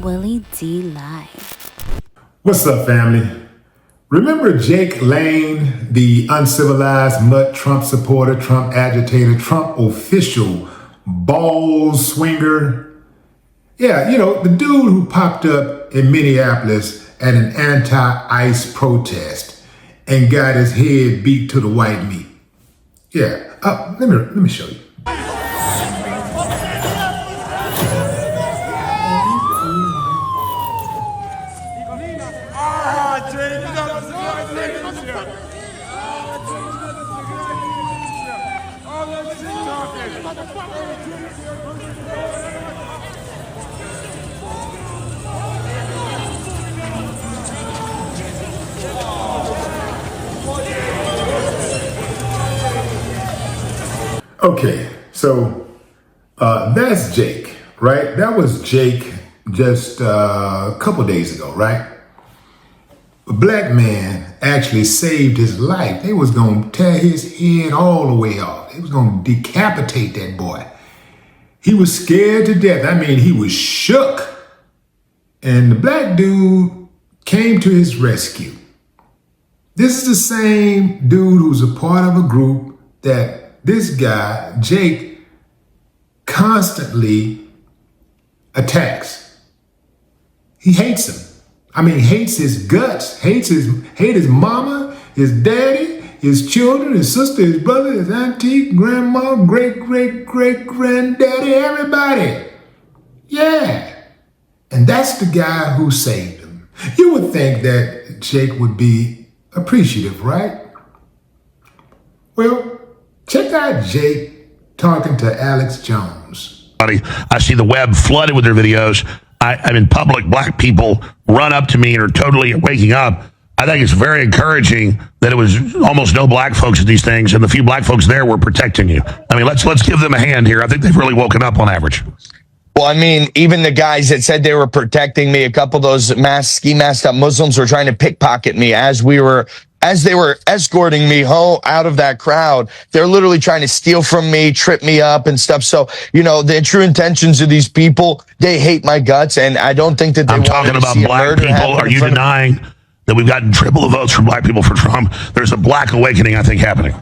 Willie D Live. What's up, family? Remember Jake Lane, the uncivilized mutt Trump supporter, Trump agitator, Trump official, ball swinger? Yeah, you know, the dude who popped up in Minneapolis at an anti-ICE protest and got his head beat to the white meat. Yeah, let me show you. Okay, so that's Jake, right? That was Jake just a couple days ago, right? A black man actually saved his life. They was gonna tear his head all the way off. They was gonna decapitate that boy. He was scared to death. I mean, he was shook. And the black dude came to his rescue. This is the same dude who's a part of a group that this guy, Jake, constantly attacks. He hates him. I mean, hates his guts, hate his mama, his daddy, his children, his sister, his brother, his auntie, grandma, great-great-great-granddaddy, everybody. Yeah. And that's the guy who saved him. You would think that Jake would be appreciative, right? Well, check out Jake talking to Alex Jones. I see the web flooded with their videos. I'm in public. Black people run up to me and are totally waking up. I think it's very encouraging that it was almost no black folks at these things, and the few black folks there were protecting you. I mean, let's give them a hand here. I think they've really woken up on average. Well, I mean, even the guys that said they were protecting me, a couple of those ski masked up Muslims were trying to pickpocket me as they were escorting me home out of that crowd. They're literally trying to steal from me, trip me up and stuff. So, you know, the true intentions of these people, they hate my guts. And I don't think that they I'm talking about black people. Are you denying that we've gotten triple the votes from black people for Trump? There's a black awakening, I think, happening.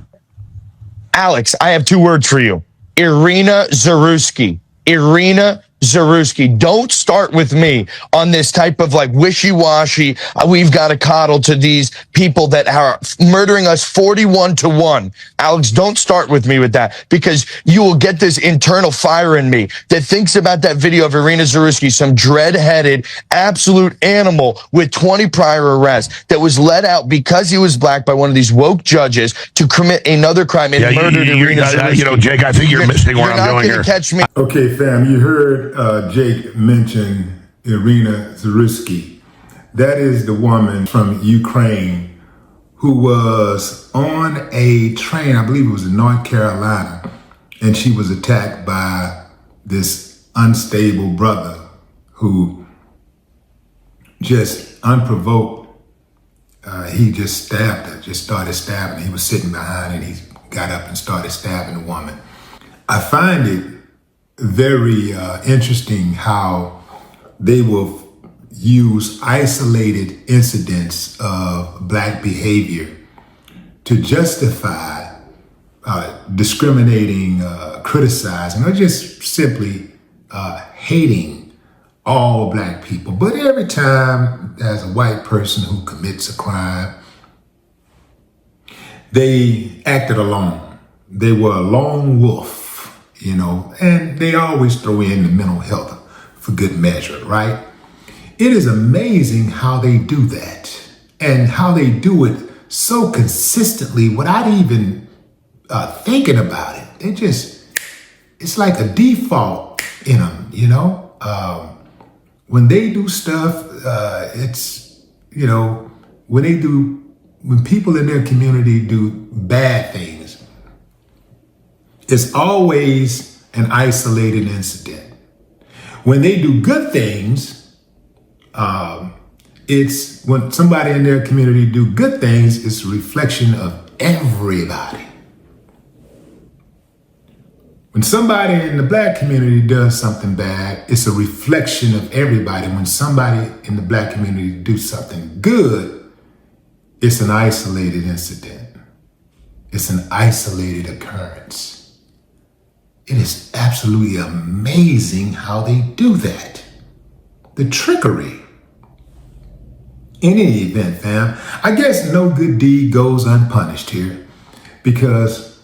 Alex, I have two words for you. Irina Zerusky. Irina Zerusky. Don't start with me on this type of like wishy-washy, we've got to coddle to these people that are murdering us 41-1. Alex, don't start with me with that, because you will get this internal fire in me that thinks about that video of Irina Zerusky, some dread-headed, absolute animal with 20 prior arrests that was let out because he was black by one of these woke judges to commit another crime and murdered Irina Zerusky. You know, Jake, I think you're missing where I'm going here. Catch me. Okay, fam, you heard Jake mention Irina Zerusky. That is the woman from Ukraine who was on a train, I believe it was in North Carolina, and she was attacked by this unstable brother who just unprovoked, he just stabbed her, just started stabbing. He was sitting behind and he got up and started stabbing the woman. I find it very interesting how they will use isolated incidents of black behavior to justify discriminating, criticizing, or just simply hating all black people. But every time there's a white person who commits a crime, they acted alone. They were a lone wolf. You know, and they always throw in the mental health for good measure, right? It is amazing how they do that and how they do it so consistently without even thinking about it. They just, it's like a default in them, you know? When they do stuff, it's, you know, when people in their community do bad things, it's always an isolated incident. When they do good things, it's when somebody in their community do good things, it's a reflection of everybody. When somebody in the black community does something bad, it's a reflection of everybody. When somebody in the black community do something good, it's an isolated incident. It's an isolated occurrence. It is absolutely amazing how they do that. The trickery. In any event, fam, I guess no good deed goes unpunished here, because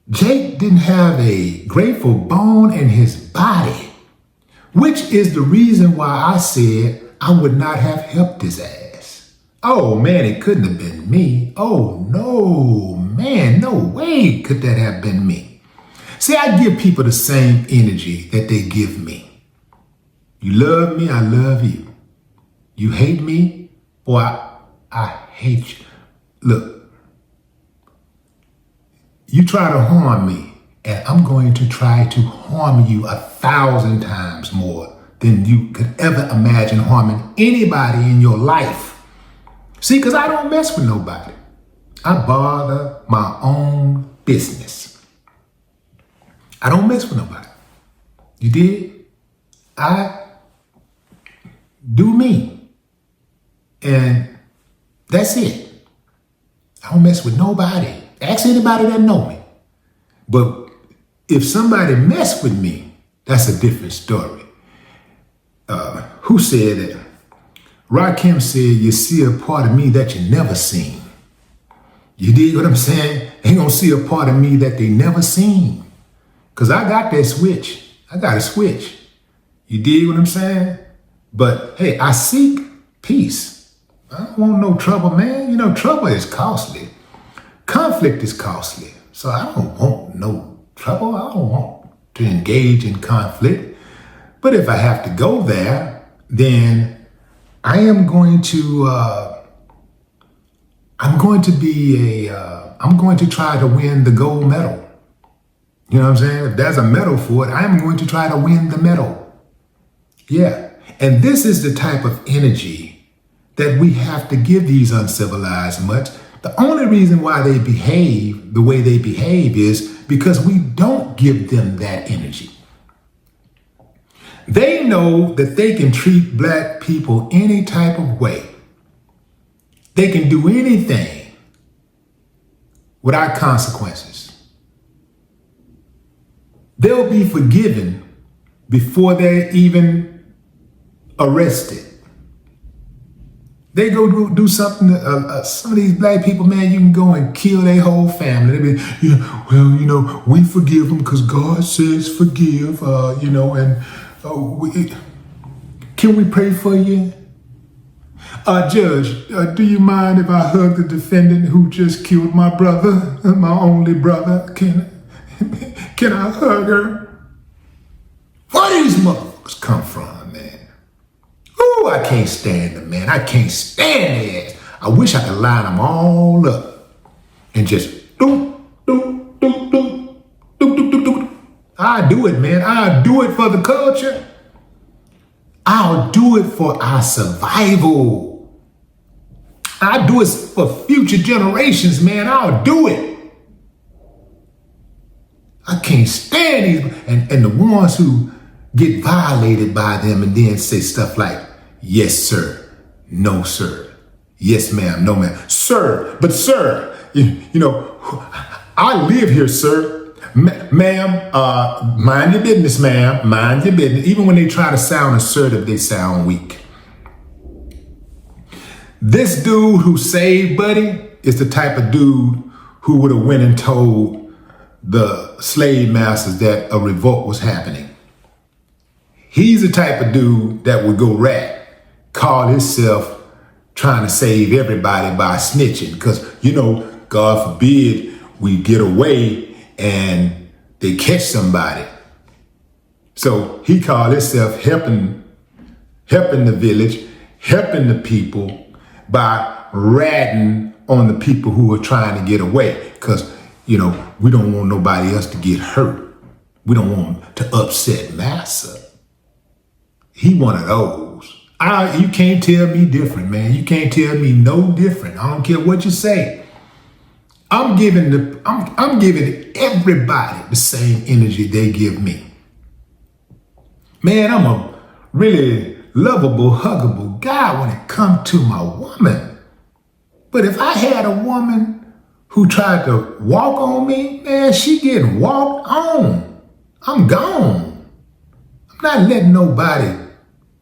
Jake didn't have a grateful bone in his body, which is the reason why I said I would not have helped his ass. Oh man, it couldn't have been me. Oh no, man, no way could that have been me. See, I give people the same energy that they give me. You love me, I love you. You hate me, boy, I hate you. Look, you try to harm me, and I'm going to try to harm you 1,000 times more than you could ever imagine harming anybody in your life. See, because I don't mess with nobody. I bother my own business. I don't mess with nobody. You did? I do me. And that's it. I don't mess with nobody. Ask anybody that know me. But if somebody mess with me, that's a different story. Who said that? Rakim said, you see a part of me that you never seen. You dig what I'm saying? They gonna see a part of me that they never seen. Because I got that switch. I got a switch. You dig what I'm saying? But hey, I seek peace. I don't want no trouble, man. You know, trouble is costly. Conflict is costly. So I don't want no trouble. I don't want to engage in conflict. But if I have to go there, then I am going to, I'm going to try to win the gold medal. You know what I'm saying? If there's a medal for it, I'm going to try to win the medal. Yeah. And this is the type of energy that we have to give these uncivilized mutts. The only reason why they behave the way they behave is because we don't give them that energy. They know that they can treat black people any type of way. They can do anything without consequences. They'll be forgiven before they're even arrested. They go do something, some of these black people, man, you can go and kill their whole family. They be, we forgive them because God says forgive, can we pray for you? Judge, do you mind if I hug the defendant who just killed my brother, my only brother? Can I hug her? Where do these motherfuckers come from, man? Ooh, I can't stand them, man. I can't stand their ass. I wish I could line them all up and just do. I do it, man. I'll do it for the culture. I'll do it for our survival. I'll do it for future generations, man. I'll do it. I can't stand these. And the ones who get violated by them and then say stuff like, yes, sir. No, sir. Yes, ma'am. No, ma'am. Sir. But, sir, I live here, sir. Ma'am, mind your business, ma'am. Mind your business. Even when they try to sound assertive, they sound weak. This dude who saved Buddy is the type of dude who would have went and told the slave masters that a revolt was happening. He's the type of dude that would go rat, call himself trying to save everybody by snitching. Because, God forbid we get away and they catch somebody. So he called himself helping the village, helping the people by ratting on the people who are trying to get away. Because, we don't want nobody else to get hurt. We don't want to upset massa. He one of those. You can't tell me different, man. You can't tell me no different. I don't care what you say. I'm giving everybody the same energy they give me. Man, I'm a really lovable, huggable guy when it comes to my woman. But if I had a woman who tried to walk on me, man, she getting walked on. I'm gone. I'm not letting nobody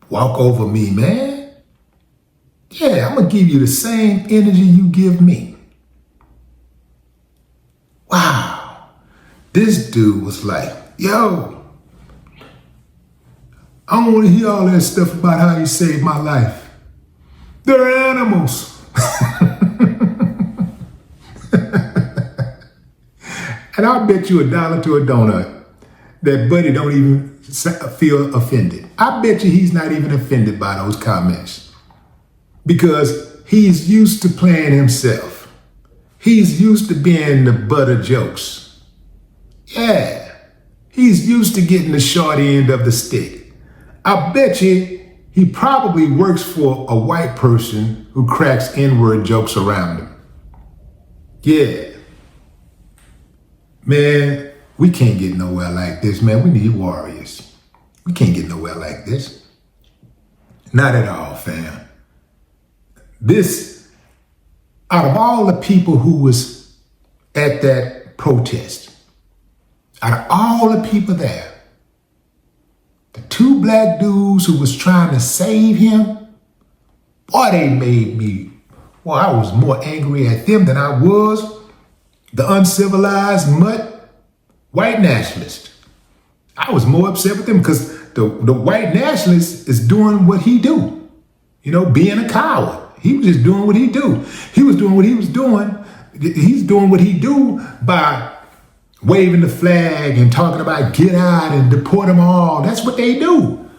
walk over me, man. Yeah, I'm gonna give you the same energy you give me. Wow. This dude was like, yo, I don't want to hear all that stuff about how you saved my life. They're animals. And I'll bet you $1 to a donut that Buddy don't even feel offended. I bet you he's not even offended by those comments because he's used to playing himself. He's used to being the butt of jokes. Yeah, he's used to getting the short end of the stick. I bet you he probably works for a white person who cracks N-word jokes around him. Yeah. Man, we can't get nowhere like this, man. We need warriors. We can't get nowhere like this. Not at all, fam. This, out of all the people who was at that protest, out of all the people there, the 2 black dudes who was trying to save him, boy, they made me, well, I was more angry at them than I was the uncivilized mutt white nationalist. I was more upset with them because the white nationalist is doing what he do, being a coward. He was just doing what he do. He was doing what he was doing. He's doing what he do by waving the flag and talking about get out and deport them all. That's what they do,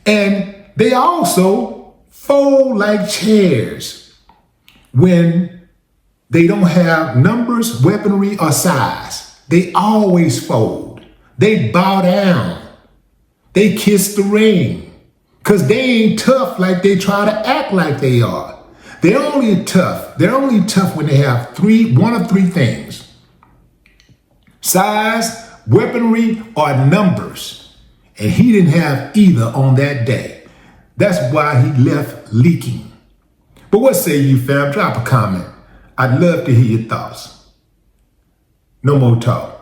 And they also fold like chairs when they don't have numbers, weaponry, or size. They always fold. They bow down. They kiss the ring. Because they ain't tough like they try to act like they are. They're only tough when they have one of three things. Size, weaponry, or numbers. And he didn't have either on that day. That's why he left leaking. But what say you, fam? Drop a comment. I'd love to hear your thoughts. No more talk.